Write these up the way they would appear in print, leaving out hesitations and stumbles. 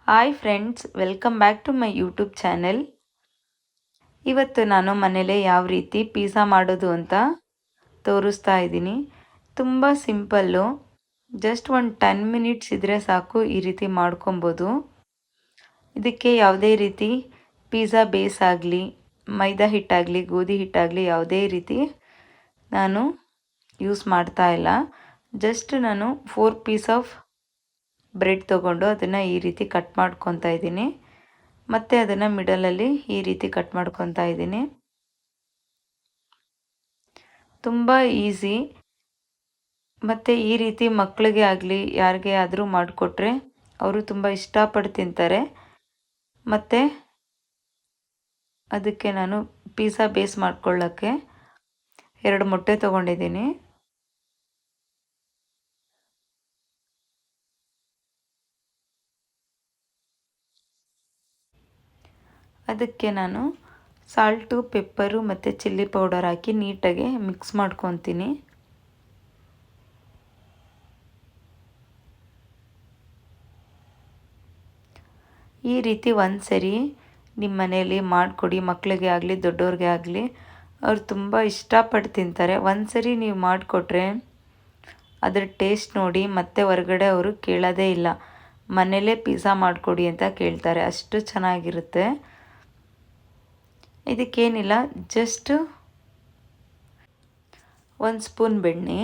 Hi friends, welcome back to my YouTube channel. ಇವತ್ತು ನಾನು ಮನೇಲೆ ಯಾವ ರೀತಿ ಪಿಜ್ಜಾ ಮಾಡೋದು ಅಂತ ತೋರಿಸ್ತಾ ಇದ್ದೀನಿ. ತುಂಬ ಸಿಂಪಲ್ಲು, ಜಸ್ಟ್ ಒಂದು 10 ಮಿನಿಟ್ಸ್ ಇದ್ದರೆ ಸಾಕು ಈ ರೀತಿ ಮಾಡ್ಕೊಬೋದು. ಇದಕ್ಕೆ ಯಾವುದೇ ರೀತಿ ಪಿಜ್ಜಾ ಬೇಸ್ ಆಗಲಿ, ಮೈದಾ ಹಿಟ್ಟಾಗಲಿ, ಗೋಧಿ ಹಿಟ್ಟಾಗಲಿ ಯಾವುದೇ ರೀತಿ ನಾನು ಯೂಸ್ ಮಾಡ್ತಾ ಇಲ್ಲ. ಜಸ್ಟ್ ನಾನು 4 ಪೀಸ್ ಆಫ್ ಬ್ರೆಡ್ ತೊಗೊಂಡು ಅದನ್ನು ಈ ರೀತಿ ಕಟ್ ಮಾಡ್ಕೊತಾ ಇದ್ದೀನಿ. ಮತ್ತು ಅದನ್ನು ಮಿಡಲಲ್ಲಿ ಈ ರೀತಿ ಕಟ್ ಮಾಡ್ಕೊತಾ ಇದ್ದೀನಿ. ತುಂಬ ಈಸಿ, ಮತ್ತು ಈ ರೀತಿ ಮಕ್ಕಳಿಗೆ ಆಗಲಿ ಯಾರಿಗೆ ಆದರೂ ಮಾಡಿಕೊಟ್ರೆ ಅವರು ತುಂಬ ಇಷ್ಟಪಟ್ಟು ತಿಂತಾರೆ. ಮತ್ತು ಅದಕ್ಕೆ ನಾನು ಪಿಜ್ಜಾ ಬೇಸ್ ಮಾಡ್ಕೊಳ್ಳೋಕ್ಕೆ 2 ಮೊಟ್ಟೆ ತೊಗೊಂಡಿದ್ದೀನಿ. ಅದಕ್ಕೆ ನಾನು ಸಾಲ್ಟು, ಪೆಪ್ಪರು ಮತ್ತು ಚಿಲ್ಲಿ ಪೌಡರ್ ಹಾಕಿ ನೀಟಾಗಿ ಮಿಕ್ಸ್ ಮಾಡ್ಕೊತೀನಿ. ಈ ರೀತಿ ಒಂದು ಸರಿ ನಿಮ್ಮ ಮನೆಯಲ್ಲಿ ಮಾಡಿಕೊಡಿ, ಮಕ್ಕಳಿಗೆ ಆಗಲಿ ದೊಡ್ಡವ್ರಿಗೆ ಆಗಲಿ, ಅವ್ರು ತುಂಬ ಇಷ್ಟಪಟ್ಟು ತಿಂತಾರೆ. ಒಂದು ಸರಿ ನೀವು ಮಾಡಿಕೊಟ್ರೆ ಅದರ ಟೇಸ್ಟ್ ನೋಡಿ ಮತ್ತೆ ಹೊರಗಡೆ ಅವರು ಕೇಳೋದೇ ಇಲ್ಲ. ಮನೇಲೇ ಪಿಜ್ಜಾ ಮಾಡಿಕೊಡಿ ಅಂತ ಕೇಳ್ತಾರೆ, ಅಷ್ಟು ಚೆನ್ನಾಗಿರುತ್ತೆ. ಇದಕ್ಕೇನಿಲ್ಲ, ಜಸ್ಟ್ 1 ಸ್ಪೂನ್ ಬೆಣ್ಣೆ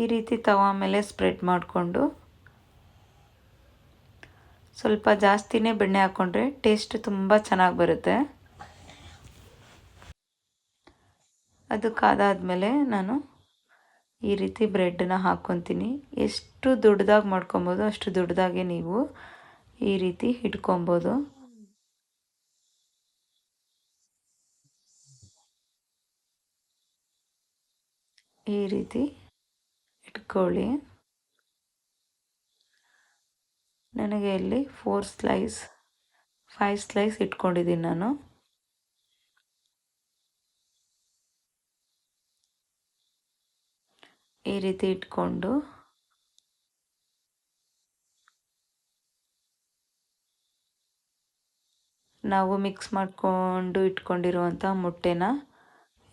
ಈ ರೀತಿ ತವಾ ಮೇಲೆ ಸ್ಪ್ರೆಡ್ ಮಾಡಿಕೊಂಡು, ಸ್ವಲ್ಪ ಜಾಸ್ತಿನೇ ಬೆಣ್ಣೆ ಹಾಕ್ಕೊಂಡ್ರೆ ಟೇಸ್ಟ್ ತುಂಬ ಚೆನ್ನಾಗಿ ಬರುತ್ತೆ. ಅದಕ್ಕಾದಾದಮೇಲೆ ನಾನು ಈ ರೀತಿ ಬ್ರೆಡ್ನ ಹಾಕ್ಕೊತೀನಿ. ಎಷ್ಟು ದೊಡ್ಡದಾಗಿ ಮಾಡ್ಕೊಬೋದು ಅಷ್ಟು ದೊಡ್ಡದಾಗೆ ನೀವು ಈ ರೀತಿ ಇಟ್ಕೊಬೋದು. ಈ ರೀತಿ ಇಟ್ಕೊಳ್ಳಿ. ನನಗೆ ಇಲ್ಲಿ 5 ಸ್ಲೈಸ್ ಇಟ್ಕೊಂಡಿದ್ದೀನಿ ನಾನು. ಈ ರೀತಿ ಇಟ್ಕೊಂಡು ನಾವು ಮಿಕ್ಸ್ ಮಾಡಿಕೊಂಡು ಇಟ್ಕೊಂಡಿರುವಂಥ ಮೊಟ್ಟೆನ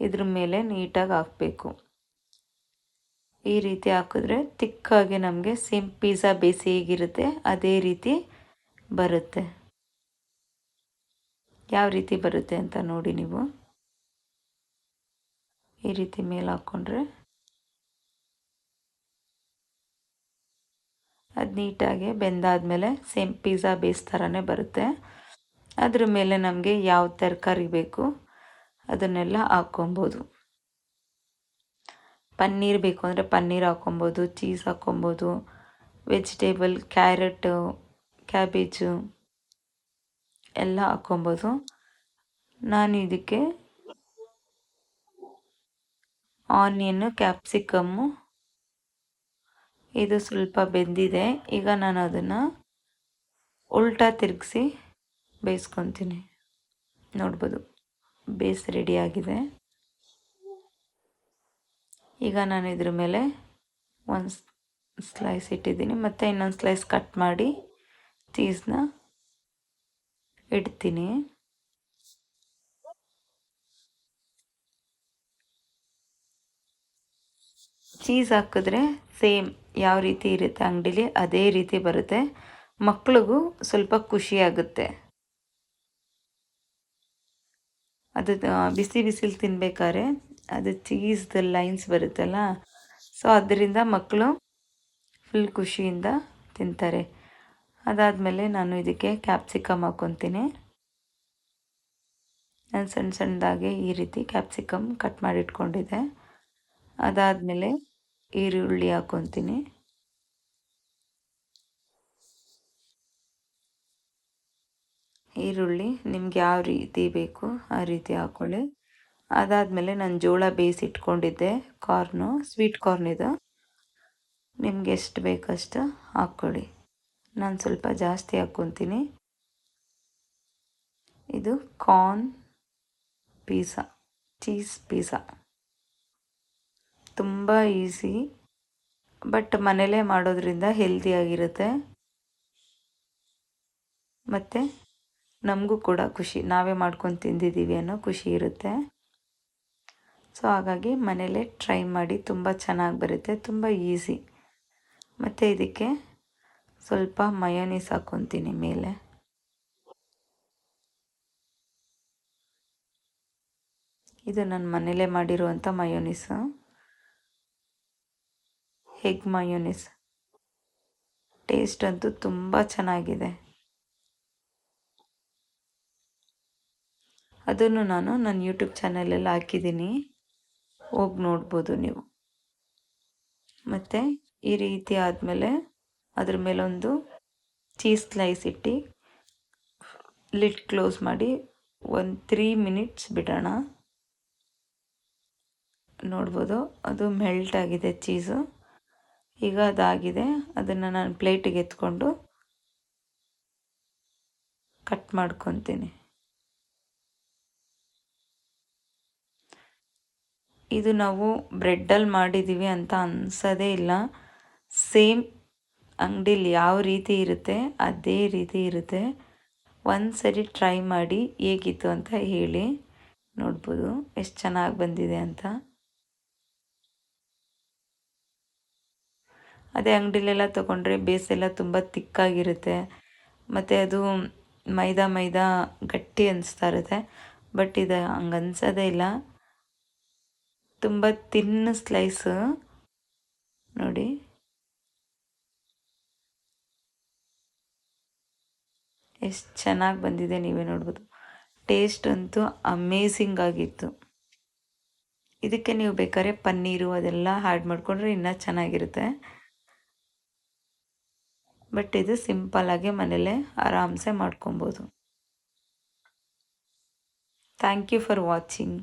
ಇದ್ರ ಮೇಲೆ ನೀಟಾಗಿ ಹಾಕಬೇಕು. ಈ ರೀತಿ ಹಾಕಿದ್ರೆ ತಿಕ್ಕಾಗಿ ನಮಗೆ ಸೇಮ್ ಪಿಜ್ಜಾ ಬೇಸ್ ಹೇಗಿರುತ್ತೆ ಅದೇ ರೀತಿ ಬರುತ್ತೆ. ಯಾವ ರೀತಿ ಬರುತ್ತೆ ಅಂತ ನೋಡಿ ನೀವು. ಈ ರೀತಿ ಮೇಲೆ ಹಾಕ್ಕೊಂಡ್ರೆ ಅದು ನೀಟಾಗಿ ಬೆಂದಾದಮೇಲೆ ಸೇಮ್ ಪಿಜ್ಜಾ ಬೇಸ್ ಥರನೇ ಬರುತ್ತೆ. ಅದ್ರ ಮೇಲೆ ನಮಗೆ ಯಾವ ತರಕಾರಿ ಬೇಕು ಅದನ್ನೆಲ್ಲ ಹಾಕ್ಕೊಬೋದು. ಪನ್ನೀರ್ ಬೇಕು ಅಂದರೆ ಪನ್ನೀರ್ ಹಾಕ್ಕೊಬೋದು, ಚೀಸ್ ಹಾಕ್ಕೊಬೋದು, ವೆಜಿಟೇಬಲ್ ಕ್ಯಾರೆಟು, ಕ್ಯಾಬೇಜು ಎಲ್ಲ ಹಾಕ್ಕೊಬೋದು. ನಾನು ಇದಕ್ಕೆ ಆನಿಯನ್ನು, ಕ್ಯಾಪ್ಸಿಕಮ್ಮು ಇದು ಸ್ವಲ್ಪ ಬೆಂದಿದೆ. ಈಗ ನಾನು ಅದನ್ನು ಉಲ್ಟಾ ತಿರುಗಿಸಿ ಬೇಯಿಸ್ಕೊತೀನಿ. ನೋಡ್ಬೋದು ಬೇಸ್ ರೆಡಿಯಾಗಿದೆ. ಈಗ ನಾನು ಇದ್ರ ಮೇಲೆ ಒಂದು ಸ್ಲೈಸ್ ಇಟ್ಟಿದ್ದೀನಿ, ಮತ್ತು ಇನ್ನೊಂದು ಸ್ಲೈಸ್ ಕಟ್ ಮಾಡಿ ಚೀಸ್ನ ಇಡ್ತೀನಿ. ಚೀಸ್ ಹಾಕಿದ್ರೆ ಸೇಮ್ ಯಾವ ರೀತಿ ಇರುತ್ತೆ ಅಂಗಡಿಲಿ ಅದೇ ರೀತಿ ಬರುತ್ತೆ. ಮಕ್ಳಿಗೂ ಸ್ವಲ್ಪ ಖುಷಿಯಾಗುತ್ತೆ. ಅದು ಬಿಸಿ ಬಿಸಿಲು ತಿನ್ಬೇಕಾದ್ರೆ ಅದು ಚೀಸ್ದು ಲೈನ್ಸ್ ಬರುತ್ತಲ್ಲ, ಸೊ ಅದರಿಂದ ಮಕ್ಕಳು ಫುಲ್ ಖುಷಿಯಿಂದ ತಿಂತಾರೆ. ಅದಾದಮೇಲೆ ನಾನು ಇದಕ್ಕೆ ಕ್ಯಾಪ್ಸಿಕಮ್ ಹಾಕ್ಕೊತೀನಿ. ನಾನು ಸಣ್ಣ ಸಣ್ಣದಾಗಿ ಈ ರೀತಿ ಕ್ಯಾಪ್ಸಿಕಮ್ ಕಟ್ ಮಾಡಿ ಇಟ್ಕೊಂಡಿದ್ದೆ. ಅದಾದಮೇಲೆ ಈರುಳ್ಳಿ ಹಾಕ್ಕೊತೀನಿ. ಈರುಳ್ಳಿ ನಿಮ್ಗೆ ಯಾವ ರೀತಿ ಬೇಕು ಆ ರೀತಿ ಹಾಕ್ಕೊಳ್ಳಿ. ಅದಾದಮೇಲೆ ನಾನು ಜೋಳ ಬೇಯಿಸಿಟ್ಕೊಂಡಿದ್ದೆ, ಸ್ವೀಟ್ ಕಾರ್ನ್ ಇದು. ನಿಮ್ಗೆ ಎಷ್ಟು ಬೇಕಷ್ಟು ಹಾಕ್ಕೊಳ್ಳಿ. ನಾನು ಸ್ವಲ್ಪ ಜಾಸ್ತಿ ಹಾಕ್ಕೊತೀನಿ. ಇದು ಕಾರ್ನ್ ಪಿಜ್ಜಾ, ಚೀಸ್ ಪಿಜ್ಜಾ. ತುಂಬ ಈಸಿ, ಬಟ್ ಮನೇಲೇ ಮಾಡೋದ್ರಿಂದ ಹೆಲ್ದಿಯಾಗಿರುತ್ತೆ. ಮತ್ತು ನಮಗೂ ಕೂಡ ಖುಷಿ, ನಾವೇ ಮಾಡ್ಕೊಂಡು ತಿಂದಿದ್ದೀವಿ ಅನ್ನೋ ಖುಷಿ ಇರುತ್ತೆ. ಸೊ ಹಾಗಾಗಿ ಮನೇಲೇ ಟ್ರೈ ಮಾಡಿ, ತುಂಬ ಚೆನ್ನಾಗಿ ಬರುತ್ತೆ, ತುಂಬ ಈಸಿ. ಮತ್ತು ಇದಕ್ಕೆ ಸ್ವಲ್ಪ ಮಯೋನೀಸ್ ಹಾಕ್ಕೊತೀನಿ ಮೇಲೆ. ಇದು ನಾನು ಮನೇಲೇ ಮಾಡಿರುವಂಥ ಮಯೋನೀಸು, ಎಗ್ ಮಯೋನೀಸ್. ಟೇಸ್ಟ್ ಅಂತೂ ತುಂಬ ಚೆನ್ನಾಗಿದೆ. ಅದನ್ನು ನಾನು ನನ್ನ ಯೂಟ್ಯೂಬ್ ಚಾನಲಲ್ಲಿ ಹಾಕಿದ್ದೀನಿ, ಹೋಗಿ ನೋಡ್ಬೋದು ನೀವು. ಮತ್ತು ಈ ರೀತಿ ಆದಮೇಲೆ ಅದ್ರ ಮೇಲೊಂದು ಚೀಸ್ ಸ್ಲೈಸ್ ಇಟ್ಟು ಲಿಡ್ ಕ್ಲೋಸ್ ಮಾಡಿ ಒಂದು 3 ಮಿನಿಟ್ಸ್ ಬಿಡೋಣ. ನೋಡ್ಬೋದು ಅದು ಮೆಲ್ಟ್ ಆಗಿದೆ ಚೀಸು. ಈಗ ಅದಾಗಿದೆ, ಅದನ್ನು ನಾನು ಪ್ಲೇಟಿಗೆ ಎತ್ಕೊಂಡು ಕಟ್ ಮಾಡ್ಕೊತೀನಿ. ಇದು ನಾವು ಬ್ರೆಡ್ಡಲ್ಲಿ ಮಾಡಿದ್ದೀವಿ ಅಂತ ಅನ್ಸೋದೇ ಇಲ್ಲ. ಸೇಮ್ ಅಂಗಡೀಲಿ ಯಾವ ರೀತಿ ಇರುತ್ತೆ ಅದೇ ರೀತಿ ಇರುತ್ತೆ. ಒಂದು ಸರಿ ಟ್ರೈ ಮಾಡಿ ಹೇಗಿತ್ತು ಅಂತ ಹೇಳಿ. ನೋಡ್ಬೋದು ಎಷ್ಟು ಚೆನ್ನಾಗಿ ಬಂದಿದೆ ಅಂತ. ಅದೇ ಅಂಗಡಿಲೆಲ್ಲ ತೊಗೊಂಡ್ರೆ ಬೇಸೆಲ್ಲ ತುಂಬ ತಿಕ್ಕಾಗಿರುತ್ತೆ, ಮತ್ತು ಅದು ಮೈದಾ ಗಟ್ಟಿ ಅನಿಸ್ತಾ ಇರುತ್ತೆ. ಬಟ್ ಇದು ಹಂಗೆ ಅನ್ಸೋದೇ ಇಲ್ಲ, ತುಂಬ ತಿನ್ನ ಸ್ಲೈಸು. ನೋಡಿ ಎಷ್ಟು ಚೆನ್ನಾಗಿ ಬಂದಿದೆ, ನೀವೇ ನೋಡ್ಬೋದು. ಟೇಸ್ಟ್ ಅಂತೂ ಅಮೇಝಿಂಗ್ ಆಗಿತ್ತು. ಇದಕ್ಕೆ ನೀವು ಬೇಕಾದ್ರೆ ಪನ್ನೀರು ಅದೆಲ್ಲ ಆ್ಯಡ್ ಮಾಡಿಕೊಂಡ್ರೆ ಇನ್ನೂ ಚೆನ್ನಾಗಿರುತ್ತೆ. ಬಟ್ ಇದು ಸಿಂಪಲ್ಲಾಗಿ ಮನೇಲೇ ಆರಾಮ್ಸೆ ಮಾಡ್ಕೊಬೋದು. Thank you for watching.